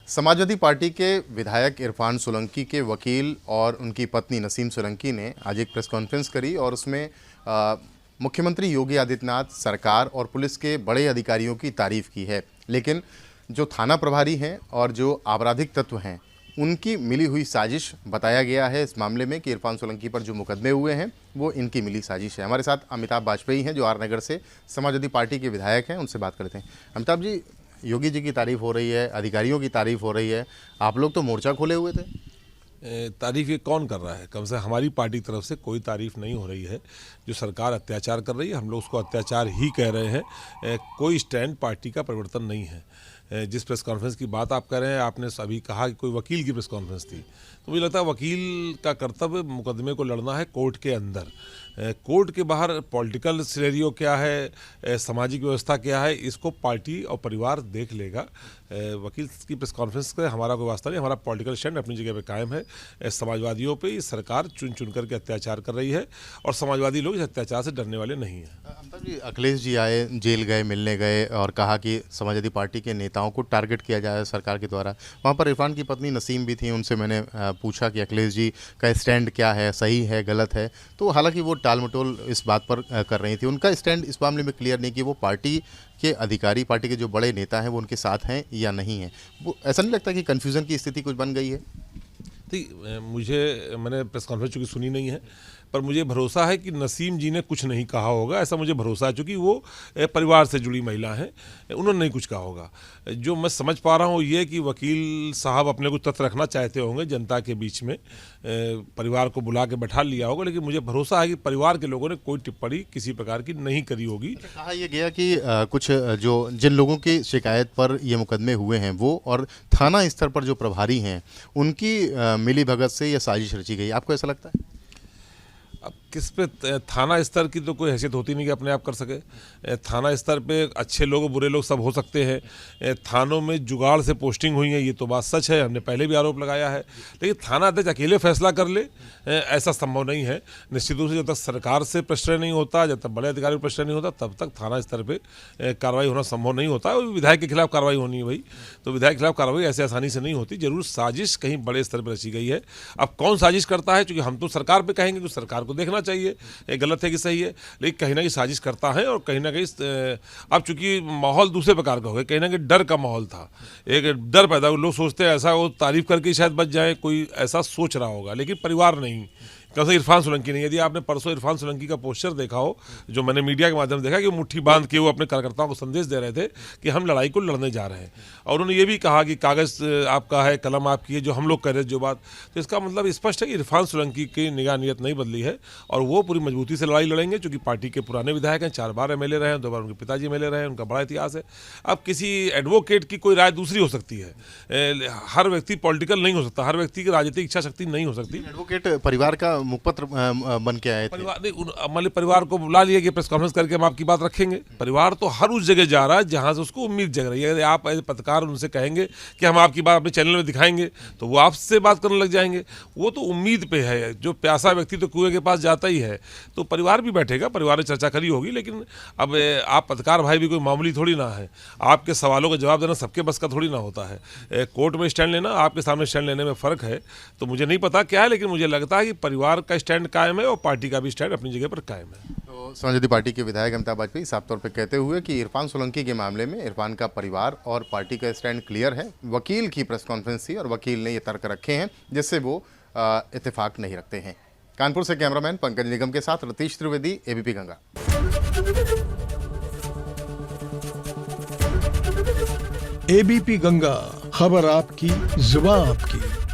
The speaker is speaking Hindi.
समाजवादी पार्टी के विधायक इरफान सोलंकी के वकील और उनकी पत्नी नसीम सोलंकी ने आज एक प्रेस कॉन्फ्रेंस करी और उसमें मुख्यमंत्री योगी आदित्यनाथ, सरकार और पुलिस के बड़े अधिकारियों की तारीफ की है। लेकिन जो थाना प्रभारी हैं और जो आपराधिक तत्व हैं, उनकी मिली हुई साजिश बताया गया है इस मामले में कि इरफान सोलंकी पर जो मुकदमे हुए हैं वो इनकी मिली साजिश है। हमारे साथ अमिताभ बाजपेयी हैं जो आर नगर से समाजवादी पार्टी के विधायक हैं, उनसे बात करते हैं। अमिताभ जी, योगी जी की तारीफ हो रही है, अधिकारियों की तारीफ हो रही है, आप लोग तो मोर्चा खोले हुए थे। तारीफ ये कौन कर रहा है? कम से हमारी पार्टी की तरफ से कोई तारीफ नहीं हो रही है। जो सरकार अत्याचार कर रही है, हम लोग उसको अत्याचार ही कह रहे हैं। कोई स्टैंड पार्टी का परिवर्तन नहीं है। जिस प्रेस कॉन्फ्रेंस की बात आप कर रहे हैं, आपने अभी कहा कि कोई वकील की प्रेस कॉन्फ्रेंस थी, तो मुझे लगता है वकील का कर्तव्य मुकदमे को लड़ना है कोर्ट के अंदर। कोर्ट के बाहर पॉलिटिकल सिनेरियो क्या है, सामाजिक व्यवस्था क्या है, इसको पार्टी और परिवार देख लेगा। वकील की प्रेस कॉन्फ्रेंस का हमारा कोई वास्ता नहीं। हमारा पॉलिटिकल स्टैंड अपनी जगह पे कायम है। समाजवादियों पे ये सरकार चुन चुन करके अत्याचार कर रही है और समाजवादी लोग इस अत्याचार से डरने वाले नहीं हैं। अखिलेश जी आए, जेल गए, मिलने गए और कहा कि समाजवादी पार्टी के नेताओं को टारगेट किया जाए सरकार के द्वारा। वहाँ पर इरफान की पत्नी नसीम भी थी, उनसे मैंने पूछा कि अखिलेश जी का स्टैंड क्या है, सही है, गलत है। तो हालांकि वो टाल मटोल इस बात पर कर रही थी। उनका स्टैंड इस मामले में क्लियर नहीं कि वो पार्टी के अधिकारी, पार्टी के जो बड़े नेता हैं वो उनके साथ हैं या नहीं हैं। वो ऐसा नहीं लगता कि कन्फ्यूज़न की स्थिति कुछ बन गई है? मैंने प्रेस कॉन्फ्रेंस चूँकि सुनी नहीं है, पर मुझे भरोसा है कि नसीम जी ने कुछ नहीं कहा होगा। ऐसा मुझे भरोसा है, चूँकि वो परिवार से जुड़ी महिला हैं, उन्होंने नहीं कुछ कहा होगा। जो मैं समझ पा रहा हूँ ये कि वकील साहब अपने कुछ तथ्य रखना चाहते होंगे जनता के बीच में, परिवार को बुला के बैठा लिया होगा, लेकिन मुझे भरोसा है कि परिवार के लोगों ने कोई टिप्पणी किसी प्रकार की नहीं करी होगी। कहा यह गया कि कुछ जिन लोगों की शिकायत पर ये मुकदमे हुए हैं वो और थाना स्तर पर जो प्रभारी हैं उनकी मिली भगत से यह साजिश रची गई। आपको ऐसा लगता है? अब किस पे थाना स्तर की तो कोई हैसियत होती नहीं कि अपने आप कर सके। थाना स्तर पे अच्छे लोग बुरे लोग सब हो सकते हैं। थानों में जुगाड़ से पोस्टिंग हुई है, ये तो बात सच है, हमने पहले भी आरोप लगाया है। लेकिन थाना अध्यक्ष अकेले फैसला कर ले, ऐसा संभव नहीं है। निश्चित रूप से जब तक सरकार से प्रश्रय नहीं होता, जब तक बड़े अधिकारी को प्रश्रय नहीं होता, तब तक थाना स्तर पर कार्रवाई होना संभव नहीं होता। विधायक के खिलाफ कार्रवाई होनी है भाई, तो विधायक के खिलाफ कार्रवाई ऐसे आसानी से नहीं होती। जरूर साजिश कहीं बड़े स्तर पर रची गई है। अब कौन साजिश करता है, चूँकि हम तो सरकार पर कहेंगे कि सरकार को देखना चाहिए गलत है कि सही है, लेकिन कहीं ना कहीं साजिश करता है। और कहीं ना कहीं अब चूंकि माहौल दूसरे प्रकार का हो गया, कहीं ना कहीं डर का माहौल था, एक डर पैदा हुआ। लोग सोचते हैं ऐसा वो तारीफ करके शायद बच जाए, कोई ऐसा सोच रहा होगा, लेकिन परिवार नहीं, कम से इरफान सोलंकी नहीं। यदि आपने परसों इरफान सोलंकी का पोस्टर देखा हो, जो मैंने मीडिया के माध्यम से देखा, कि वो मुट्ठी बांध के वो अपने कार्यकर्ताओं को संदेश दे रहे थे कि हम लड़ाई को लड़ने जा रहे हैं। और उन्होंने ये भी कहा कि कागज़ आपका है, कलम आपकी है, जो हम लोग कह रहे हैं जो बात। तो इसका मतलब स्पष्ट है कि इरफान सोलंकी की निगाह नीयत नहीं बदली है और वो पूरी मजबूती से लड़ाई लड़ेंगे, चूँकि पार्टी के पुराने विधायक हैं, 4 बार MLA रहे हैं, 2 बार उनके पिताजी MLA रहे हैं, उनका बड़ा इतिहास है। अब किसी एडवोकेट की कोई राय दूसरी हो सकती है। हर व्यक्ति पॉलिटिकल नहीं हो सकता, हर व्यक्ति की राजनीतिक इच्छा शक्ति नहीं हो सकती। एडवोकेट परिवार का मुखपत्र बन के आए थे। परिवार को बुला लिया कि प्रेस कॉन्फ्रेंस करके हम आपकी बात रखेंगे। परिवार तो हर उस जगह जा रहा है जहां से उसको उम्मीद जग रही है। यदि आप ऐसे पत्रकार उनसे कहेंगे कि हम आपकी बात अपने चैनल में दिखाएंगे, तो वो आपसे बात करने लग जाएंगे। वो तो उम्मीद पे है, जो प्यासा व्यक्ति तो कुएं के पास जाता ही है। तो परिवार भी बैठेगा, परिवार ने चर्चा करी होगी। लेकिन अब आप पत्रकार भाई भी कोई मामूली थोड़ी ना है, आपके सवालों का जवाब देना सबके बस का थोड़ी ना होता है। कोर्ट में स्टैंड लेना, आपके सामने स्टैंड लेने में फ़र्क है। तो मुझे नहीं पता क्या है, लेकिन मुझे लगता है कि परिवार का स्टैंड कायम है और पार्टी का भी स्टैंड अपनी जगह पर कायम है। तो समाजवादी पार्टी के विधायक अमिताभ बाजपेयी साफ तौर पे कहते हुए कि इरफान सोलंकी के मामले में इरफान का परिवार और पार्टी का स्टैंड क्लियर है। वकील की प्रेस कॉन्फ्रेंस थी और वकील ने ये तर्क रखे हैं जिससे वो इत्तेफाक नहीं रखते हैं। कानपुर से कैमरामैन पंकज निगम के साथ रतीश त्रिवेदी, ABP गंगा। ABP गंगा, खबर आपकी, जुबान आपकी।